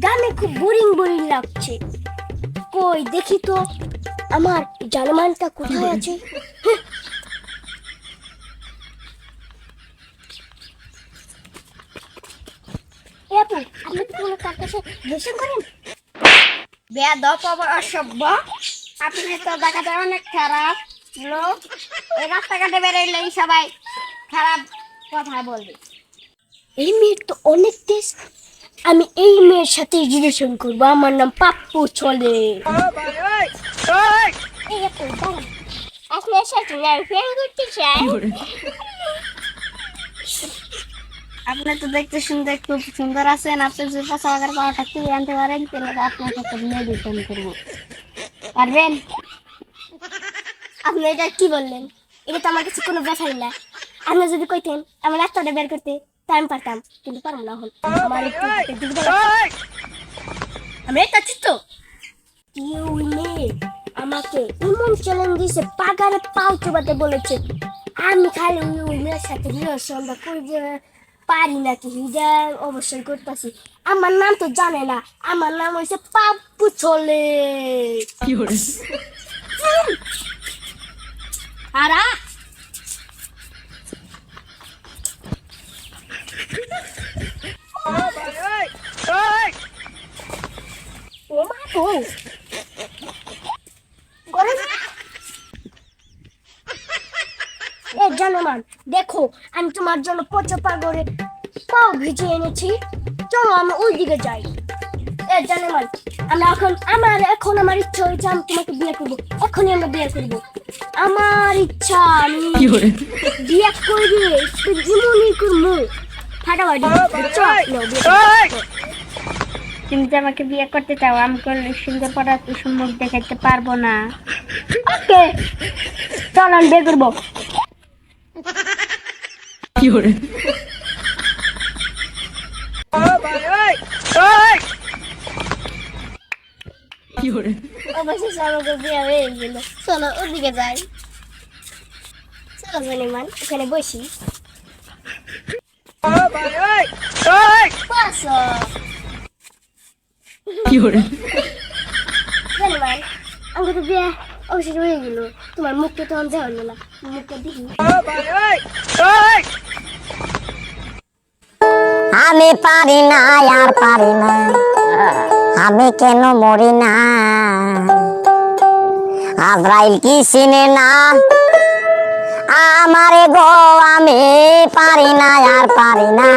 গানে খুব boring boring লাগছে। কই দেখি তো আমার জার্মানটা কোথায় আছে। এ আপু, আপনি কি কোনো কার কাছে রিলেশন করেন? বেয়াদব অসভ্য, আপনি তো দেখাতে অনেক খারাপ লোক। এই রাস্তাঘাটে বেরোলেই সবাই খারাপ কথা বলবে। এই মেয়ের তো অনেক তেজ, আমি এই মেয়ের সাথে রিলেশন করবো। আমার নাম পাপ্পু চলে। এই আপু দাঁড়ান, আপনার সাথে আমি প্রেম করতে চাই। আপনি তো দেখতে শুনতে খুব সুন্দর আছেন, আপনি যদি পছন্দের পাওয়াটা কি আনতে পারেন তাহলে আপনার সাথে মেডিটেশন করবো, পারবেন? আপনি এটা কি বললেন? এটা তো আমার কাছে কোনো ব্যাপারই না। আপনি যদি কইতেন আমার রাস্তাটা বের করতে তা আমি পারতাম, কিন্তু পারবো না। এখন আমার একটু হাতে দুর্বল আছে। আমি এটা তো কেউ নেই আমাকে এমন চ্যালেঞ্জ দিয়েছে, পাগারে পাও চোবাতে বলেছে। আমি খালি ওই মেয়ের সাথে রিলেশনটা করতে পারি নাকি এটা অবশ্যই করতেছি। আমার নাম তো জানে না, আমার নাম হয়েছে পাপ্পু চলে। আরা ও মা গো, গরম। এ জানেমান, দেখো আমি তোমার জন্য পচা পাগরে পাও ভিজে এনেছি। চলো আমি ওই দিকে যাই। এ জানেমান, আমার ইচ্ছা হয়েছে আমি তোমাকে বিয়ে করবো। এখনই আমরা বিয়ে করবো। আমার ইচ্ছা আমি বিয়ে করবি, জীবনই করবো ফাটাফাটি। চলো বিয়ে করবো। তুমি যে আমাকে বিয়ে করতে চাও, আমি করলে সুন্দর পড়া মুখ দেখাতে পারবো না। ওকে, চল আমি বিয়ে করবো। অবশেষে আমাকে বিয়ে হয়ে গেল। চলো ওদিকে যাই। চলো জানেমান, ওখানে বসি। বসো। জানেমান, আমাকে তো বিয়ে অবশেষে হয়ে গেল। তোমার মুখটা তো আমি দেওয়া হলো না, মুখটা দেখি। আমি পারি না আর পারি না, আমি কেন মরি না। আজরাইল কি চিনে না আমারে গো, আমি পারি না আর পারি না।